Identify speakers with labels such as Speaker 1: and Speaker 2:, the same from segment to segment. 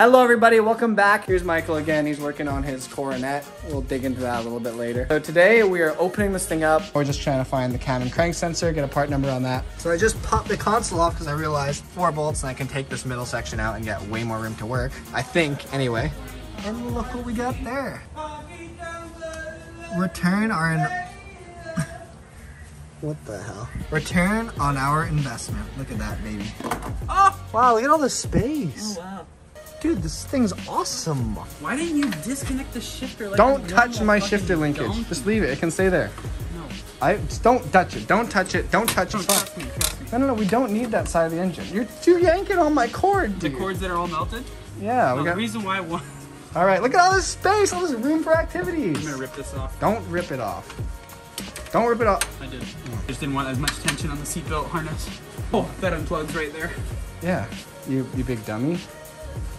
Speaker 1: Hello everybody, welcome back. Here's Michael again. He's working on his coronet. We'll dig into that a little bit later. So today we are opening this thing up. We're just trying to find the cam and crank sensor, get a part number on that. So I just popped the console off because I realized 4 bolts and I can take this middle section out and get way more room to work. I think, anyway. And look what we got there. Return our... What the hell? Return on our investment. Look at that, baby. Oh! Wow, look at all the space.
Speaker 2: Oh, wow.
Speaker 1: Dude, this thing's awesome.
Speaker 2: Why didn't you disconnect the shifter? Like
Speaker 1: don't touch my shifter linkage. Just leave it. It can stay there.
Speaker 2: No.
Speaker 1: Just don't touch it. Don't touch it. Don't touch it.
Speaker 2: Trust me.
Speaker 1: No. We don't need that side of the engine. You're yanking on my cord, dude.
Speaker 2: The cords that are all melted?
Speaker 1: Yeah.
Speaker 2: Well, the reason why I want...
Speaker 1: All right, look at all this space. All this room for activities.
Speaker 2: I'm going to rip this off.
Speaker 1: Don't rip it off. Don't rip it off.
Speaker 2: I did. I just didn't want as much tension on the seatbelt harness. Oh, that unplugs right there.
Speaker 1: Yeah. You big dummy.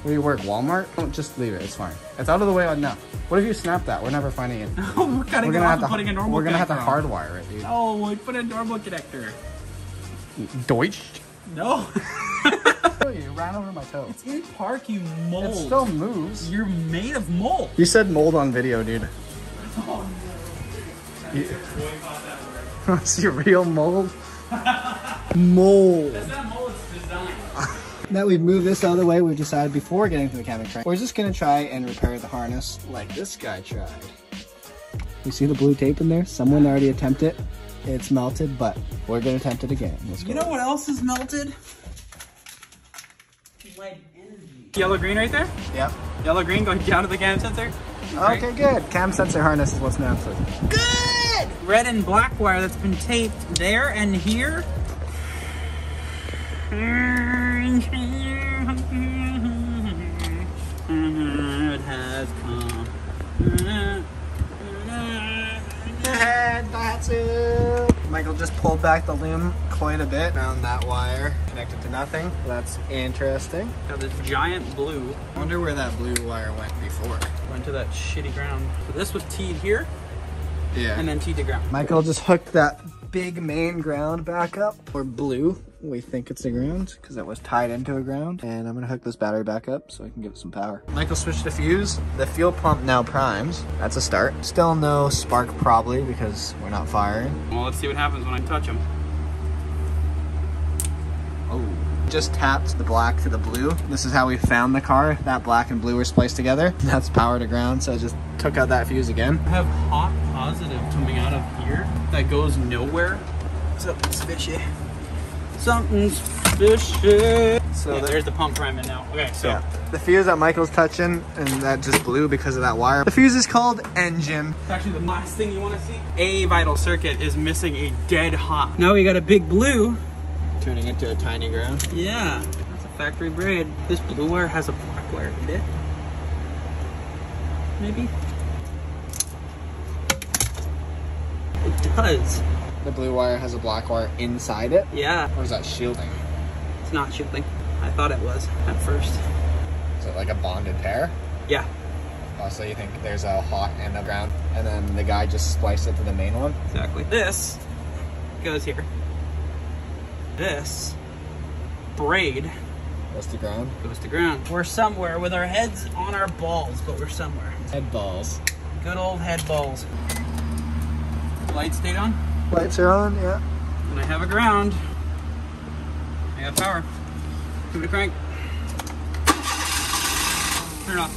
Speaker 1: Where do you work, Walmart? Don't just leave it, it's fine. It's out of the way now. What if you snap that? We're never finding it.
Speaker 2: Oh, we're cutting it off and putting a normal connector.
Speaker 1: We're gonna have to hardwire it, dude.
Speaker 2: Oh, we put a normal connector.
Speaker 1: Deutsch?
Speaker 2: No.
Speaker 1: You ran over my toe.
Speaker 2: It's in park, you mold.
Speaker 1: It still moves.
Speaker 2: You're made of mold.
Speaker 1: You said mold on video, dude.
Speaker 2: Oh,
Speaker 1: no. See real mold? Mold.
Speaker 2: That's not mold, it's design.
Speaker 1: Now we've moved this out of the way, we've decided before getting to the cam and crank, we're just gonna try and repair the harness like this guy tried. You see the blue tape in there? Someone already attempted it. It's melted, but we're gonna attempt it again.
Speaker 2: You know what else is melted? Light energy. Yellow green right there?
Speaker 1: Yep.
Speaker 2: Yellow green going down to the cam sensor?
Speaker 1: Okay, good. Cam sensor harness is what's melted.
Speaker 2: Good! Red and black wire that's been taped there and here. It has come.
Speaker 1: Daihatsu. Michael just pulled back the loom quite a bit on that wire. Connected to nothing. That's interesting.
Speaker 2: Got this giant blue.
Speaker 1: I wonder where that blue wire went before.
Speaker 2: Went to that shitty ground. So this was teed here.
Speaker 1: Yeah.
Speaker 2: And then teed to ground.
Speaker 1: Michael just hooked that big main ground back up. Or blue. We think it's a ground because it was tied into a ground. And I'm gonna hook this battery back up so I can give it some power. Michael switched the fuse. The fuel pump now primes. That's a start. Still no spark probably because we're not firing.
Speaker 2: Well, let's see what happens when I touch them.
Speaker 1: Oh. Just tapped the black to the blue. This is how we found the car. That black and blue were spliced together. That's power to ground, so I just took out that fuse again.
Speaker 2: I have hot positive coming out of here that goes nowhere. Something's fishy. Something's fishy. So yeah, there's the pump priming now. Okay, so. Yeah.
Speaker 1: The fuse that Michael's touching, and that just blew because of that wire. The fuse is called engine.
Speaker 2: It's actually the last thing you want to see. A vital circuit is missing a dead hot. Now we got a big blue.
Speaker 1: Turning into a tiny ground.
Speaker 2: Yeah, that's a factory braid. This blue wire has a black wire in it. Maybe? It does.
Speaker 1: The blue wire has a black wire inside it?
Speaker 2: Yeah.
Speaker 1: Or is that shielding?
Speaker 2: It's not shielding. I thought it was at first.
Speaker 1: Is it like a bonded pair?
Speaker 2: Yeah.
Speaker 1: Oh, so you think there's a hot and a ground, and then the guy just spliced it to the main one?
Speaker 2: Exactly. This goes here. This braid
Speaker 1: goes to ground.
Speaker 2: Goes to ground. We're somewhere with our heads on our balls, but we're somewhere.
Speaker 1: Head balls.
Speaker 2: Good old head balls. Lights stayed on?
Speaker 1: Lights are on, yeah.
Speaker 2: And I have a ground. I got power. Give it a crank. Turn it off.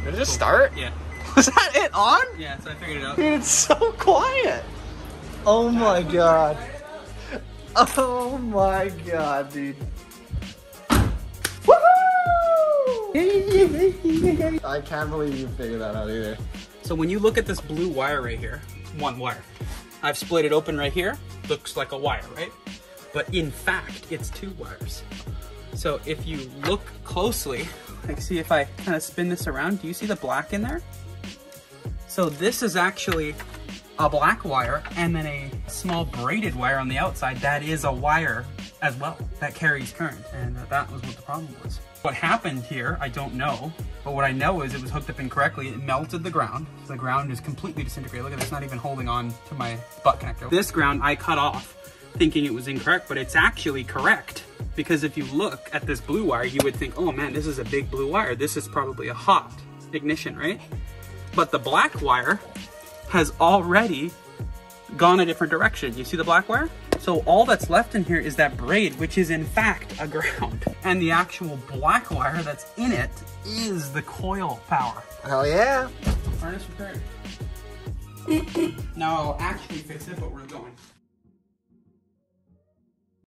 Speaker 1: Did it just start?
Speaker 2: Yeah.
Speaker 1: Was that it on?
Speaker 2: Yeah, so I figured it out.
Speaker 1: Dude, it's so quiet. Oh my god. Oh my god, dude. Woohoo! I can't believe you figured that out either.
Speaker 2: So when you look at this blue wire right here, one wire. I've split it open right here. Looks like a wire, right? But in fact, it's 2 wires. So if you look closely, like see if I kind of spin this around, do you see the black in there? So this is actually a black wire and then a small braided wire on the outside that is a wire as well that carries current, and that was what the problem was. What happened here, I don't know, but what I know is it was hooked up incorrectly. It melted the ground. The ground is completely disintegrated. Look at this, not even holding on to my butt connector. This ground I cut off thinking it was incorrect, but it's actually correct. Because if you look at this blue wire, you would think, oh man, this is a big blue wire. This is probably a hot ignition, right? But the black wire has already gone a different direction. You see the black wire? So all that's left in here is that braid, which is in fact a ground. And the actual black wire that's in it is the coil power.
Speaker 1: Hell yeah.
Speaker 2: Harness repaired. Now I'll actually fix it, but we're going.